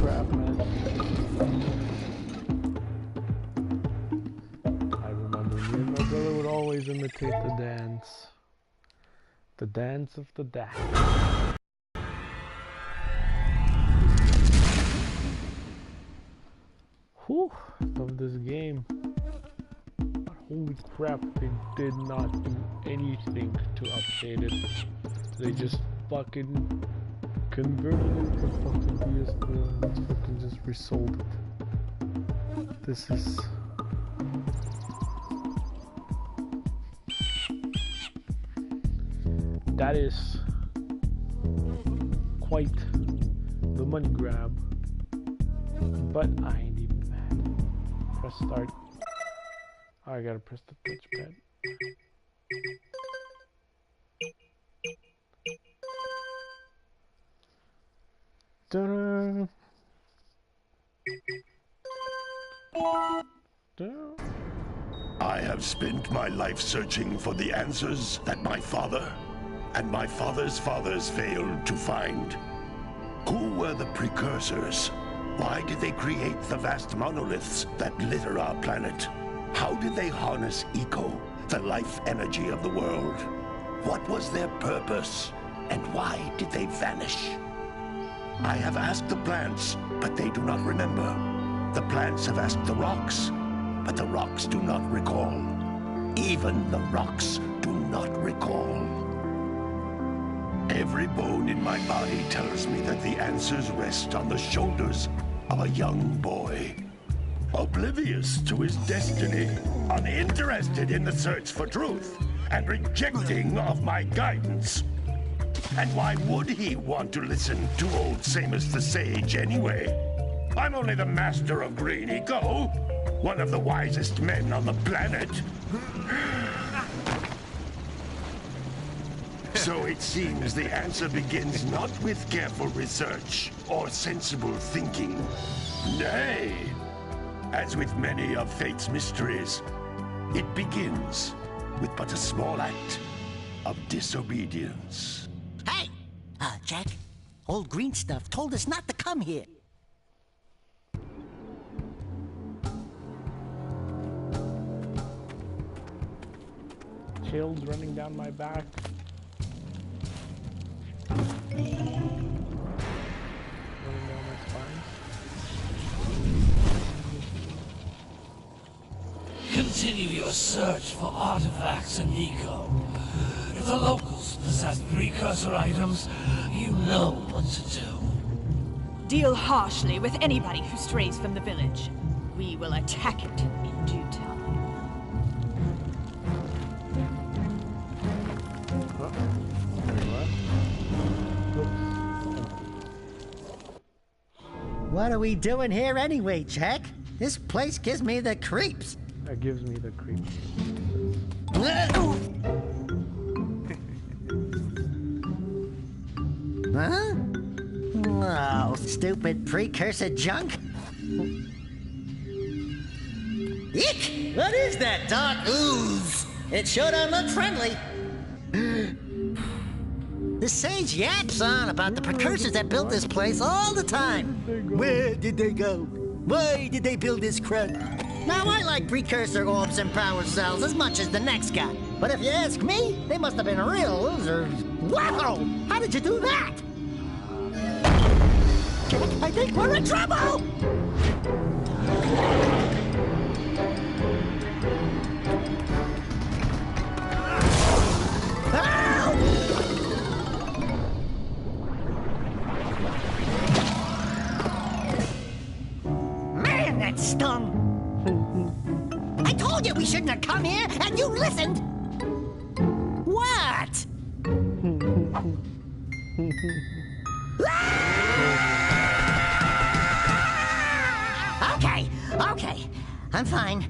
crap, man. I remember me and my brother would always imitate the dance. The dance of the dash. Whew, love this game. But holy crap, they did not do anything to update it. They just fucking converted it to fucking PS4 and fucking just resold it. This is... That is quite the money grab. But I ain't even mad. Press start. Oh, I gotta press the touchpad. Da-da. Da-da. I have spent my life searching for the answers that my father and my father's fathers failed to find. Who were the precursors? Why did they create the vast monoliths that litter our planet? How did they harness eco, the life energy of the world? What was their purpose? And why did they vanish? I have asked the plants, but they do not remember. The plants have asked the rocks, but the rocks do not recall. Even the rocks do not recall. Every bone in my body tells me that the answers rest on the shoulders of a young boy. Oblivious to his destiny, uninterested in the search for truth, and rejecting of my guidance. And why would he want to listen to old Samus the Sage anyway? I'm only the master of green eco, one of the wisest men on the planet. So it seems the answer begins not with careful research or sensible thinking. Nay, as with many of fate's mysteries, it begins with but a small act of disobedience. Hey! Jack, old green stuff told us not to come here. Chills running down my back. Running down my spine. Continue your search for artifacts and eco. If the locals possess precursor items, you know what to do. Deal harshly with anybody who strays from the village. We will attack it in due time. What are we doing here anyway, Jack? This place gives me the creeps. That gives me the creeps. Huh? Oh, stupid precursor junk. Eek! What is that dark ooze? It sure don't look friendly. The sage yaps on about the precursors that built this place all the time. Where did they go? Why did they build this crud? Now, I like precursor orbs and power cells as much as the next guy. But if you ask me, they must have been real losers. Wow! How did you do that? I think we're in trouble! Man, that stung! I told you we shouldn't have come here, and you listened! What? Okay. I'm fine.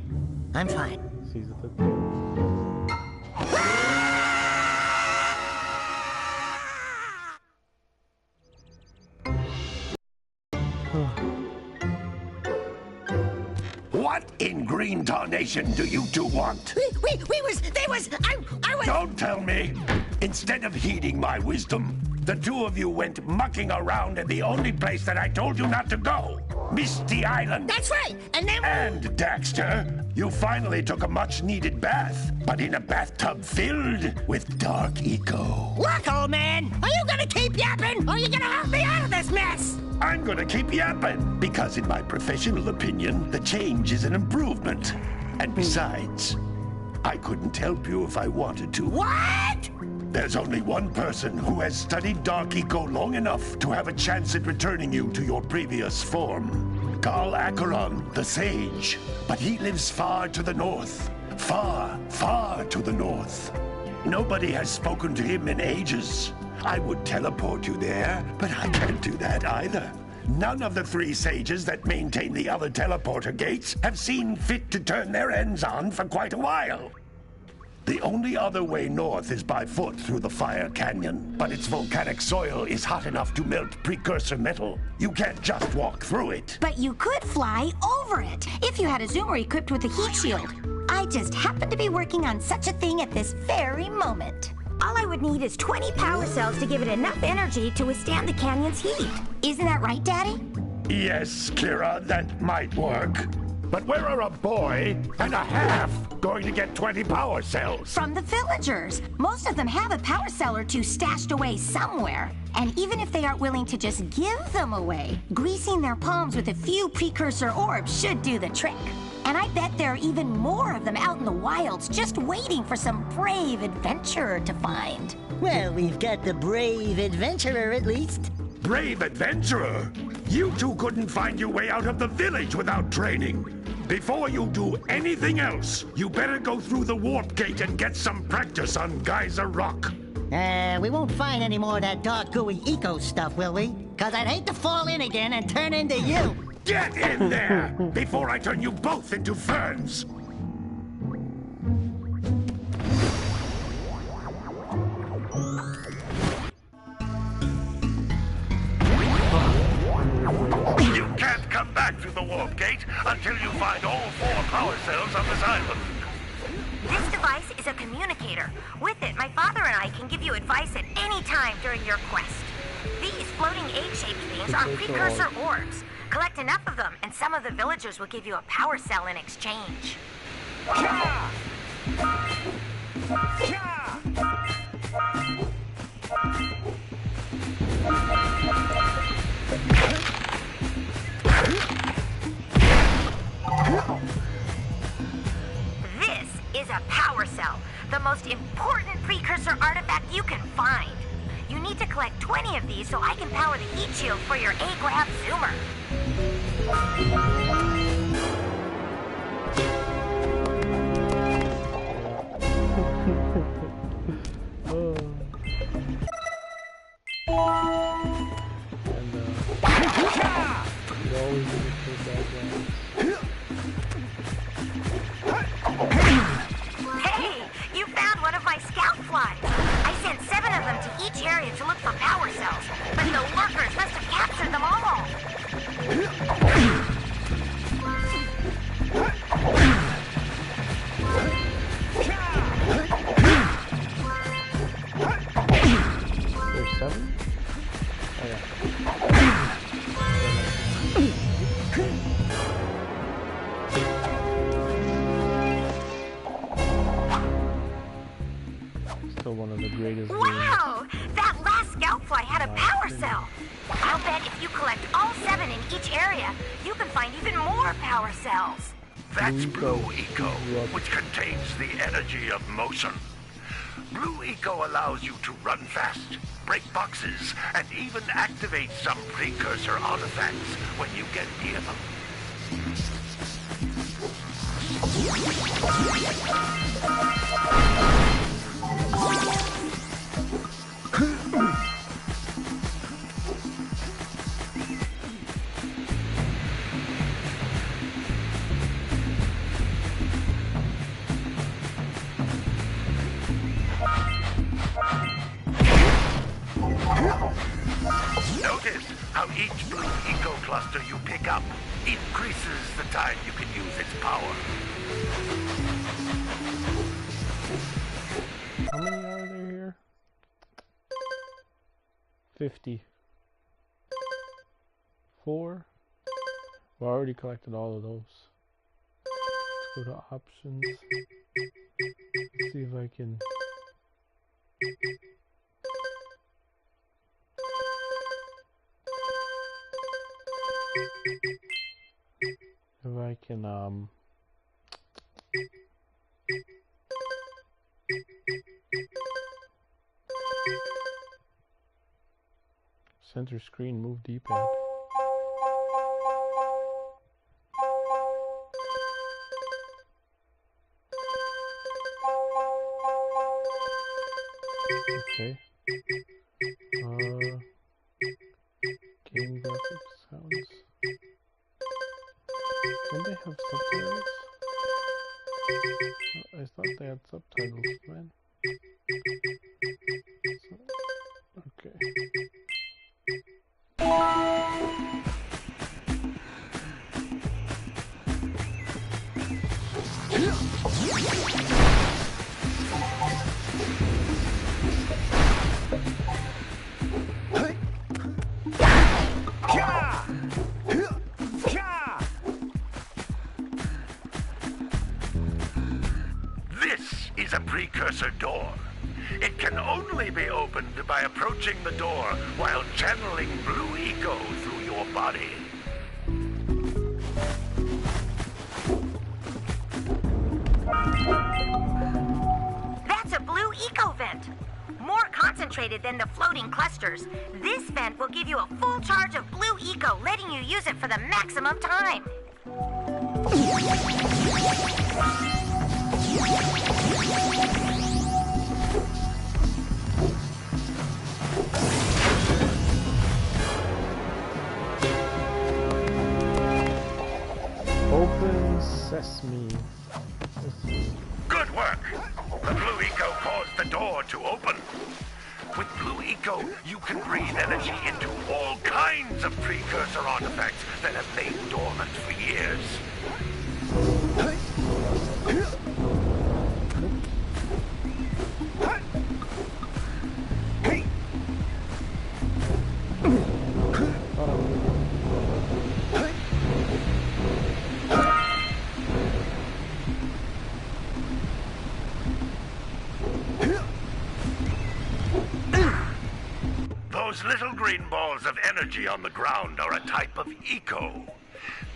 What in green tarnation do you two want? I was... Don't tell me! Instead of heeding my wisdom, The two of you went mucking around in the only place that I told you not to go, Misty Island. That's right. And then... And, Daxter, you finally took a much-needed bath, but in a bathtub filled with dark eco. Look, old man, are you gonna keep yapping, or are you gonna help me out of this mess? I'm gonna keep yapping, because in my professional opinion, the change is an improvement. And besides, I couldn't help you if I wanted to. What? There's only one person who has studied Dark Eco long enough to have a chance at returning you to your previous form. Carl Acheron, the Sage. But he lives far to the north. Far, far to the north. Nobody has spoken to him in ages. I would teleport you there, but I can't do that either. None of the three sages that maintain the other teleporter gates have seen fit to turn their ends on for quite a while. The only other way north is by foot through the Fire Canyon, but its volcanic soil is hot enough to melt precursor metal. You can't just walk through it. But you could fly over it, if you had a zoomer equipped with a heat shield. I just happen to be working on such a thing at this very moment. All I would need is 20 power cells to give it enough energy to withstand the canyon's heat. Isn't that right, Daddy? Yes, Kira, that might work. But where are a boy and a half going to get 20 power cells? From the villagers. Most of them have a power cell or two stashed away somewhere. And even if they aren't willing to just give them away, greasing their palms with a few precursor orbs should do the trick. And I bet there are even more of them out in the wilds just waiting for some brave adventurer to find. Well, we've got the brave adventurer at least. Brave adventurer? You two couldn't find your way out of the village without training. Before you do anything else, you better go through the warp gate and get some practice on Geyser Rock. We won't find any more of that dark gooey eco stuff, will we? Cause I'd hate to fall in again and turn into you. Get in there before I turn you both into ferns. You can't come back through the warp gate until you find all 4 power cells on this island. This device is a communicator. With it, my father and I can give you advice at any time during your quest. These floating egg-shaped things are precursor orbs. Collect enough of them, and some of the villagers will give you a power cell in exchange. This is a power cell, the most important precursor artifact you can find. You need to collect 20 of these so I can power the heat shield for your A-Grab zoomer. Hey, you found one of my scout flies. I sent 7 of them to each area to look for power cells, but the workers must have captured them all. There's 7? Oh yeah. Still one of the greatest games. Wow! That last scout fly had a power cell. I'll bet if you collect all 7 in each area, you can find even more power cells. That's Blue Eco, which contains the energy of motion. Blue Eco allows you to run fast, break boxes, and even activate some precursor artifacts when you get near them. Notice how each Blue Eco cluster you pick up increases the time you can use its power. How many are there here? 50. 4. We already collected all of those. Let's go to options. See if I can. If I can center screen, move D-pad. Okay. Game graphics, sounds. Don't they have subtitles? Oh, I thought they had subtitles, man. Okay. This is a precursor door. It can only be opened by approaching the door while channeling blue eco through your body. That's a blue eco vent. More concentrated than the floating clusters. This vent will give you a full charge of blue eco, letting you use it for the maximum time. Open sesame. Good work! The blue eco caused the door to open. With blue eco, you can breathe energy into all kinds of precursor artifacts that have lain dormant for years. Those little green balls of energy on the ground are a type of eco.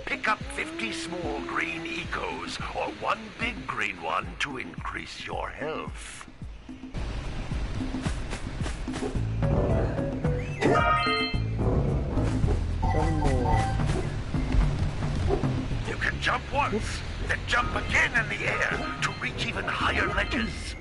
Pick up 50 small green ecos or one big green one to increase your health. One more. You can jump once, then jump again in the air to reach even higher ledges.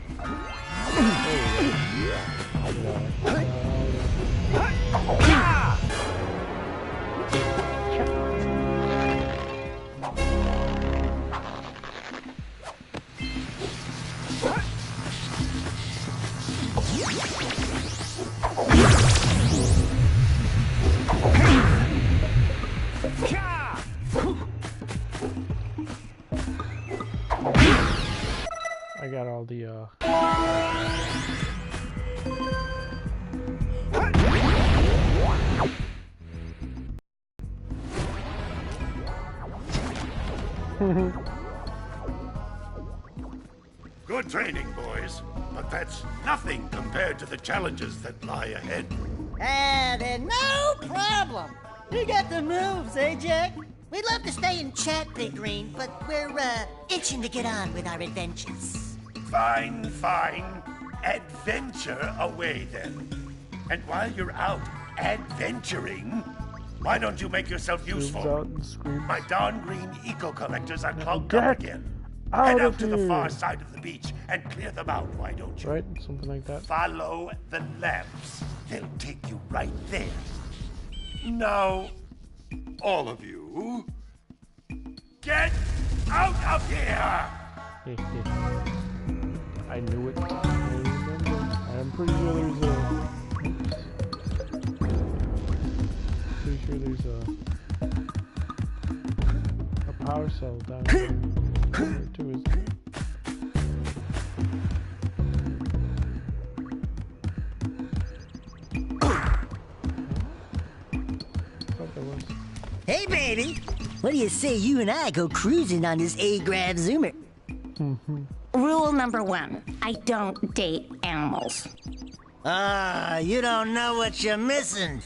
I got all the Good training, boys, but that's nothing compared to the challenges that lie ahead. Then no problem. You got the moves, eh, Jack? We'd love to stay and chat, Big Green, but we're, itching to get on with our adventures. Fine, fine. Adventure away, then. And while you're out adventuring, why don't you make yourself useful? My darn green eco collectors are clogged up again. Head out to the far side of the beach and clear them out, why don't you? right, something like that. Follow the lamps. They'll take you right there. Now, all of you, get out of here! I knew it. I remember. I'm pretty sure there's a. Pretty sure there's a power cell down there too, isn't there? Hey, baby. What do you say you and I go cruising on this A-Grav Zoomer? Rule number 1, I don't date animals. Ah, you don't know what you're missing.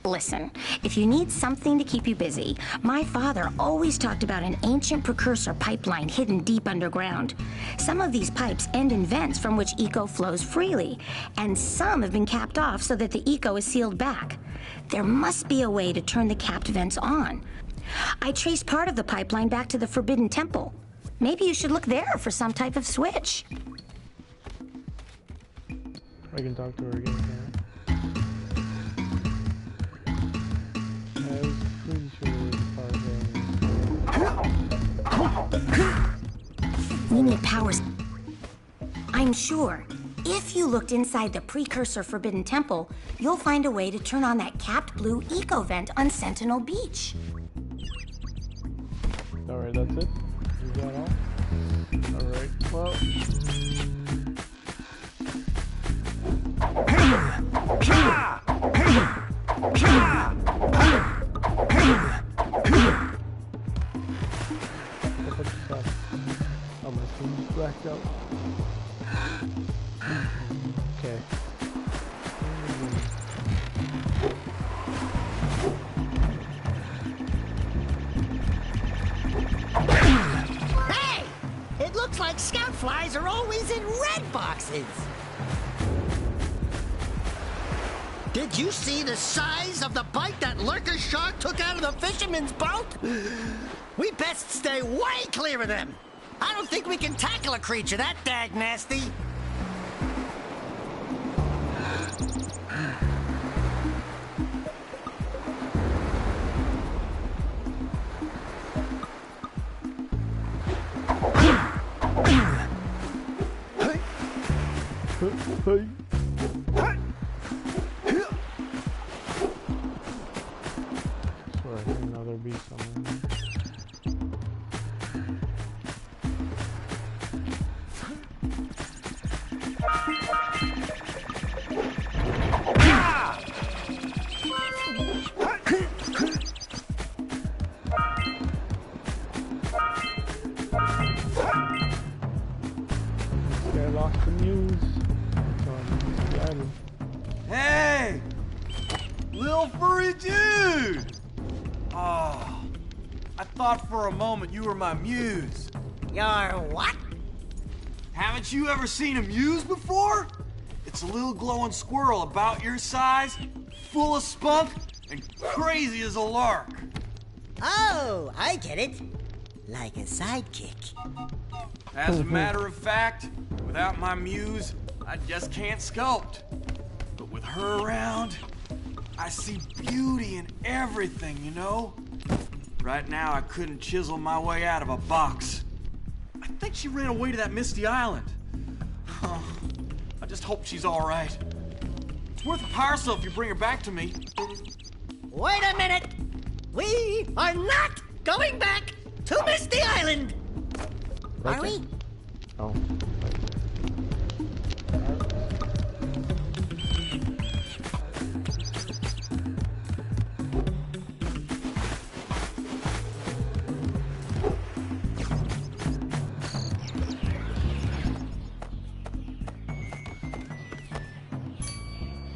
Listen, if you need something to keep you busy, my father always talked about an ancient precursor pipeline hidden deep underground. Some of these pipes end in vents from which eco flows freely, and some have been capped off so that the eco is sealed back. There must be a way to turn the capped vents on. I traced part of the pipeline back to the Forbidden Temple. Maybe you should look there for some type of switch. I can talk to her again, can I was pretty sure it was part We need powers. I'm sure. If you looked inside the precursor Forbidden Temple, you'll find a way to turn on that capped blue eco vent on Sentinel Beach. Alright, that's it? Is that all? Alright, well... Oh, my screen's blacked out. Okay. Hey! It looks like scout flies are always in red boxes. Did you see the size of the bite that lurker shark took out of the fisherman's boat? We best stay way clear of them. I don't think we can tackle a creature that dag nasty. Hey. Swear, I know there'd be somewhere. This guy lost the news. Hey! Little furry dude! Oh, I thought for a moment you were my muse. Your what? Haven't you ever seen a muse before? It's a little glowing squirrel about your size, full of spunk, and crazy as a lark. Oh, I get it. Like a sidekick. As a matter of fact, without my muse, I just can't sculpt. But with her around, I see beauty in everything, you know? Right now, I couldn't chisel my way out of a box. I think she ran away to that misty island. I just hope she's all right. It's worth a power cell if you bring her back to me. Wait a minute! We are not going back to Misty Island! Right Are there. we? Oh.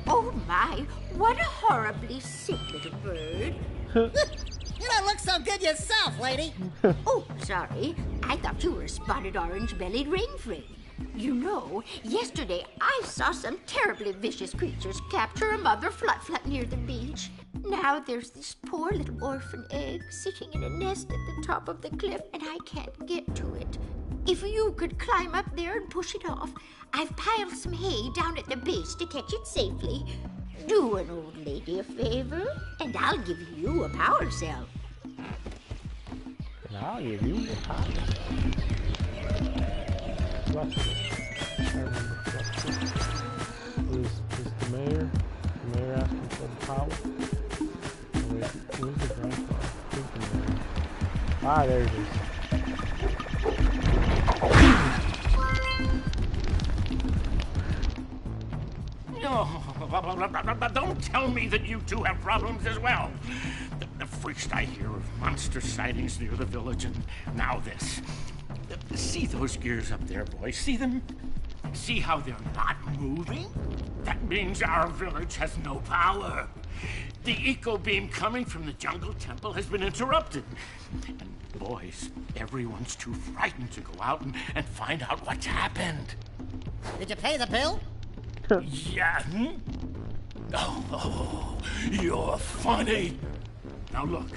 Oh my, what a horribly sick little bird. You don't look so good yourself, lady. Oh, sorry. I thought you were a spotted orange-bellied rainframe. You know, yesterday I saw some terribly vicious creatures capture a mother flut-flut near the beach. Now there's this poor little orphan egg sitting in a nest at the top of the cliff, and I can't get to it. If you could climb up there and push it off, I've piled some hay down at the base to catch it safely. Do an old lady a favor, and I'll give you a power cell. And I'll give you a power. I remember was the mayor asking for the power? Oh, wait, where's the grandpa? I think the mayor. Ah, there it is. Oh, Don't tell me that you two have problems as well. The first I hear of monster sightings near the village, and now this. See those gears up there, boys? See them? See how they're not moving? That means our village has no power. The eco beam coming from the jungle temple has been interrupted. And boys, everyone's too frightened to go out and find out what's happened. Did you pay the bill? Yeah. Oh, you're funny. Now look,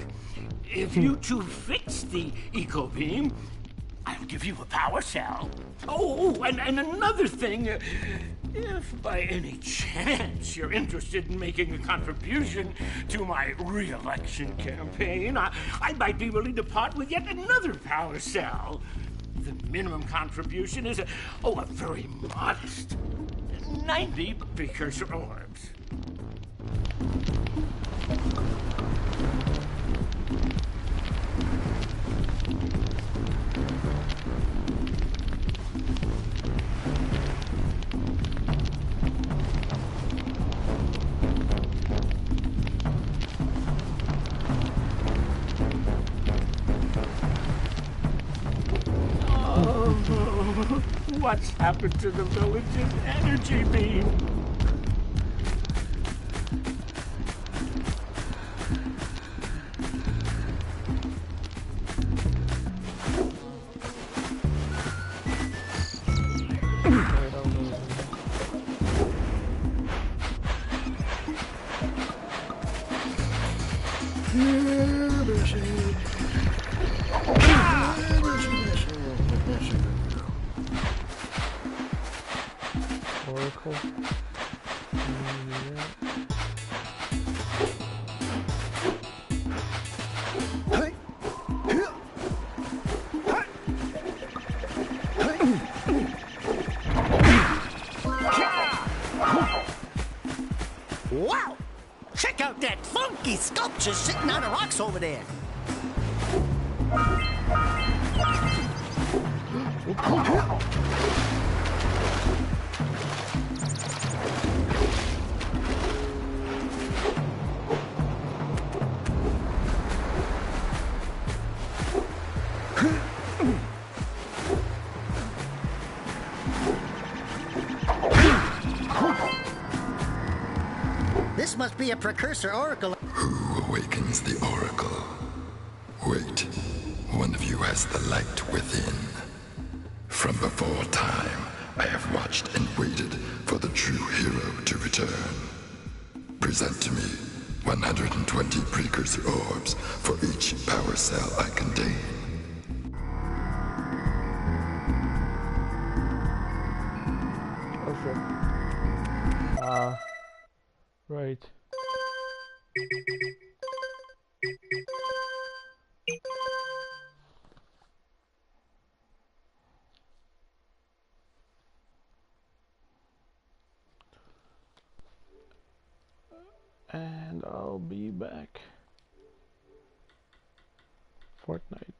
if you two fix the eco beam, I'll give you a power cell. Oh, and another thing, if by any chance you're interested in making a contribution to my re-election campaign, I might be willing to part with yet another power cell. The minimum contribution is a very modest 90 precursor orbs. What's happened to the village's energy beam? Oracle. Wow! Check out that funky sculpture sitting on the rocks over there. This must be a precursor oracle. Who awakens the oracle? Wait, one of you has the light within. From before time, I have watched and waited for the true hero to return. Present to me 120 precursor orbs for each power cell I contain. Okay. Right. And I'll be back. Fortnite.